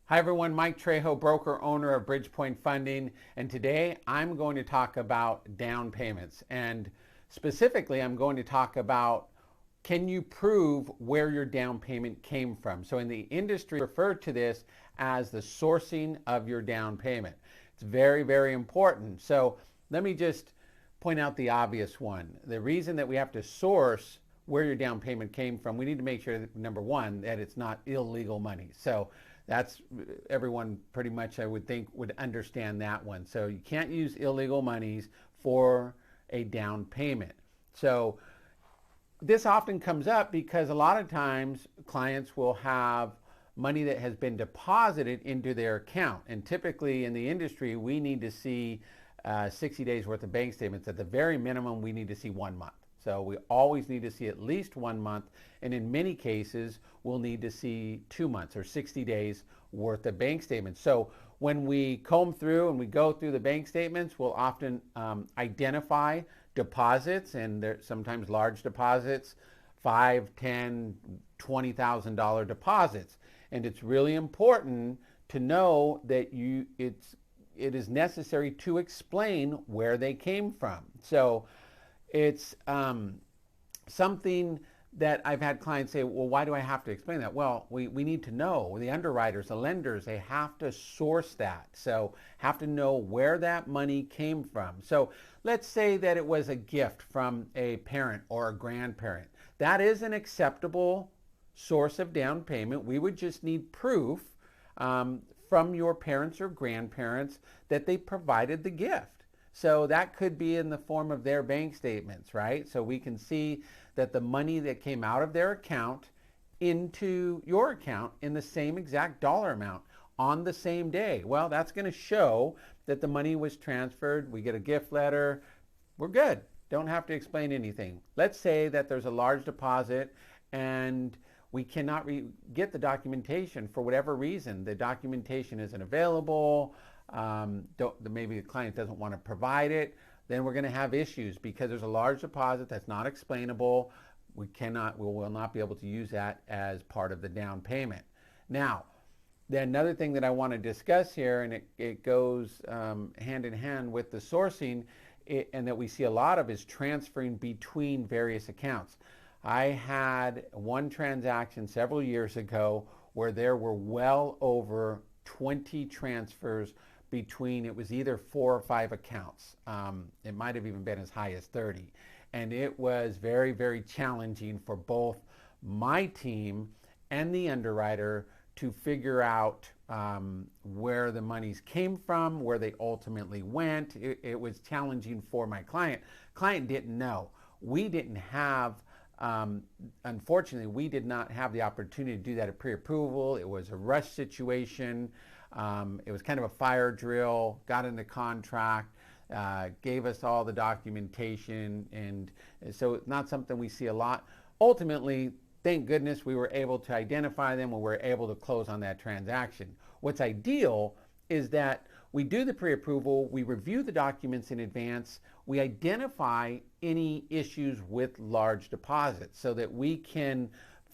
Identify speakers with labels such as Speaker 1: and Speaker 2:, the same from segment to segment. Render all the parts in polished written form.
Speaker 1: Hi everyone, Mike Trejo, broker owner of Bridgepoint Funding, and today I'm going to talk about down payments. And specifically, I'm going to talk about, can you prove where your down payment came from? So in the industry, refer to this as the sourcing of your down payment. It's very, very important. So let me just point out the obvious one. The reason that we have to source where your down payment came from, we need to make sure that, number one, that it's not illegal money. So that's everyone pretty much, I would think, would understand that one. So you can't use illegal monies for a down payment. So this often comes up because a lot of times clients will have money that has been deposited into their account. And typically in the industry, we need to see 60 days worth of bank statements. At the very minimum, we need to see 1 month. So we always need to see at least 1 month, and in many cases, we'll need to see 2 months or 60 days worth of bank statements. So when we comb through and we go through the bank statements, we'll often identify deposits, and they're sometimes large deposits, $5, $10, $20,000 deposits. And it's really important to know that it is necessary to explain where they came from. So it's something that I've had clients say, well, why do I have to explain that? Well, we need to know. The underwriters, the lenders, they have to source that. So have to know where that money came from. So let's say that it was a gift from a parent or a grandparent. That is an acceptable source of down payment. We would just need proof from your parents or grandparents that they provided the gift. So that could be in the form of their bank statements, right? So we can see that the money that came out of their account into your account in the same exact dollar amount on the same day. Well, that's going to show that the money was transferred. We get a gift letter. We're good. Don't have to explain anything. Let's say that there's a large deposit and we cannot get the documentation for whatever reason. The documentation isn't available. Maybe the client doesn't want to provide it. Then we're going to have issues because there's a large deposit that's not explainable. We will not be able to use that as part of the down payment. Now, another thing that I want to discuss here, and it goes hand in hand with the sourcing, and that we see a lot of, is transferring between various accounts. I had one transaction several years ago where there were well over 20 transfers between, it was either 4 or 5 accounts. It might have even been as high as 30. And it was very, very challenging for both my team and the underwriter to figure out where the monies came from, where they ultimately went. It was challenging for my client. Client didn't know. We didn't have, unfortunately, we did not have the opportunity to do that at pre-approval. It was a rush situation. It was kind of a fire drill, got in the contract, gave us all the documentation, and so it's not something we see a lot. Ultimately, thank goodness we were able to identify them and we were able to close on that transaction. What's ideal is that we do the pre-approval, we review the documents in advance, we identify any issues with large deposits so that we can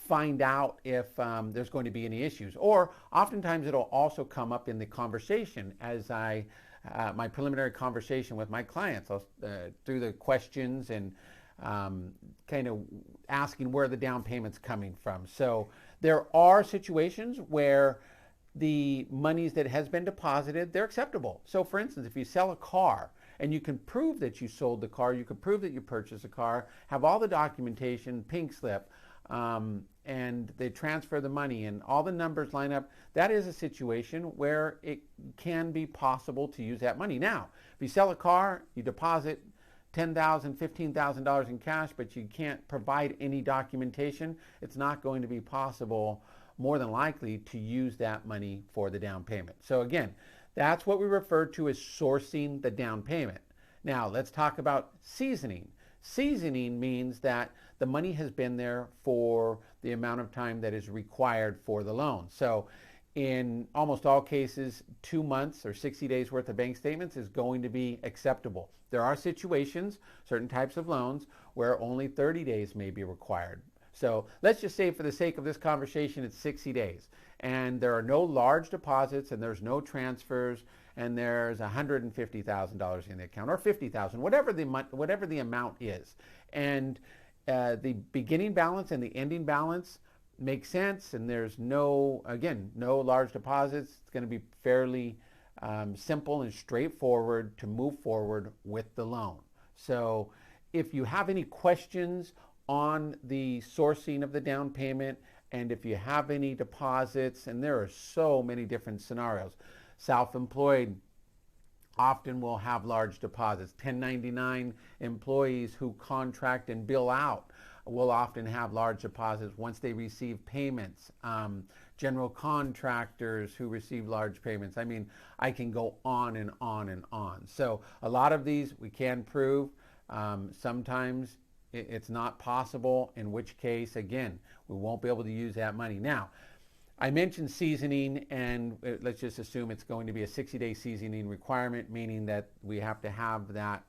Speaker 1: find out if there's going to be any issues. Or oftentimes it'll also come up in the conversation as my preliminary conversation with my clients, through the questions and kind of asking where the down payment's coming from. So there are situations where the monies that has been deposited, they're acceptable. So for instance, if you sell a car and you can prove that you sold the car, you can prove that you purchased a car, have all the documentation, pink slip, and they transfer the money and all the numbers line up, that is a situation where it can be possible to use that money. Now, if you sell a car, you deposit $10,000, $15,000 in cash, but you can't provide any documentation, it's not going to be possible, more than likely, to use that money for the down payment. So again, that's what we refer to as sourcing the down payment. Now, let's talk about seasoning. Seasoning means that the money has been there for the amount of time that is required for the loan. So in almost all cases, 2 months or 60 days worth of bank statements is going to be acceptable. There are situations, certain types of loans, where only 30 days may be required. So let's just say, for the sake of this conversation, it's 60 days. and there are no large deposits and there's no transfers and there's $150,000 in the account or $50,000, whatever the amount is, and the beginning balance and the ending balance makes sense, and there's no large deposits. It's going to be fairly simple and straightforward to move forward with the loan. So if you have any questions on the sourcing of the down payment, and if you have any deposits, and there are so many different scenarios. Self-employed often will have large deposits. 1099 employees who contract and bill out will often have large deposits once they receive payments. General contractors who receive large payments. I mean, I can go on and on and on. So a lot of these we can prove. Sometimes it's not possible, in which case, again, we won't be able to use that money. Now, I mentioned seasoning, and let's just assume it's going to be a 60-day seasoning requirement, meaning that we have to have that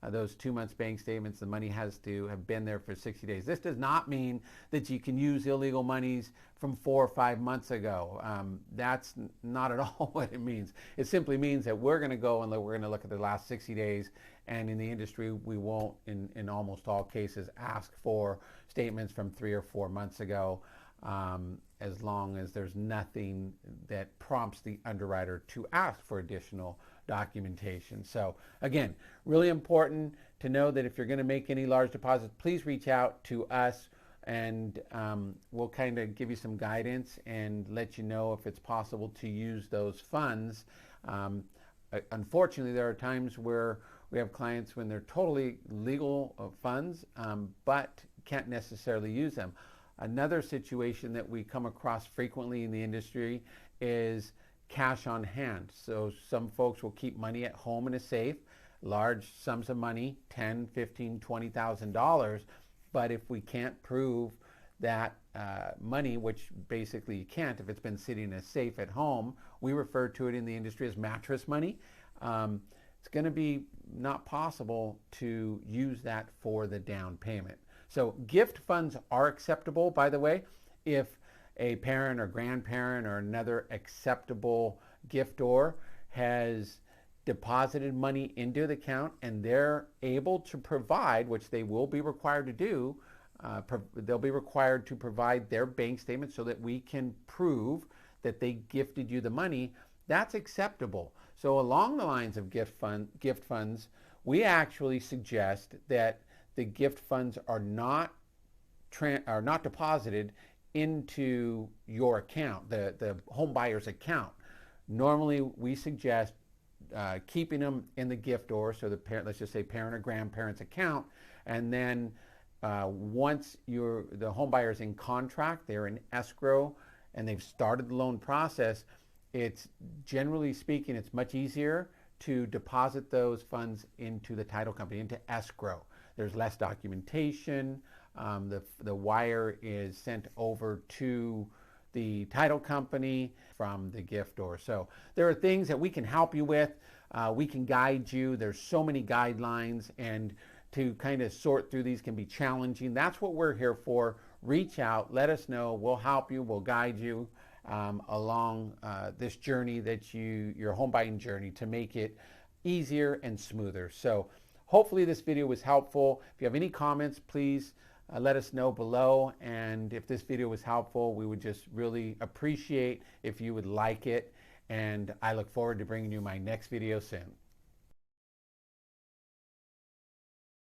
Speaker 1: those 2 months bank statements. The money has to have been there for 60 days. This does not mean that you can use illegal monies from 4 or 5 months ago. That's not at all what it means. It simply means that we're going to go and we're going to look at the last 60 days, and in the industry, we won't, in almost all cases, ask for statements from 3 or 4 months ago, as long as there's nothing that prompts the underwriter to ask for additional documentation. So again, really important to know that if you're going to make any large deposits, please reach out to us, and we'll kind of give you some guidance and let you know if it's possible to use those funds. Unfortunately, there are times where we have clients when they're totally legal funds, but can't necessarily use them. Another situation that we come across frequently in the industry is cash on hand. So some folks will keep money at home in a safe, large sums of money, $10,000, $15,000, $20,000. But if we can't prove that money, which basically you can't if it's been sitting in a safe at home, we refer to it in the industry as mattress money. It's going to be not possible to use that for the down payment. So gift funds are acceptable, by the way, if a parent or grandparent or another acceptable giftor has deposited money into the account and they're able to provide, which they will be required to do, they'll be required to provide their bank statement so that we can prove that they gifted you the money. That's acceptable. So along the lines of gift funds, we actually suggest that the gift funds are not deposited into your account, the home buyer's account. Normally, we suggest keeping them in the giftor, so the parent, let's just say parent or grandparent's account, and then once the home buyer's in contract, they're in escrow, and they've started the loan process, it's generally speaking, it's much easier to deposit those funds into the title company, into escrow. There's less documentation. The wire is sent over to the title company from the giftor. So there are things that we can help you with. We can guide you. There's so many guidelines, and to kind of sort through these can be challenging. That's what we're here for. Reach out, let us know. We'll help you. We'll guide you along this journey your home buying journey, to make it easier and smoother. So hopefully this video was helpful. If you have any comments, please let us know below. And if this video was helpful, we would just really appreciate if you would like it. And I look forward to bringing you my next video soon.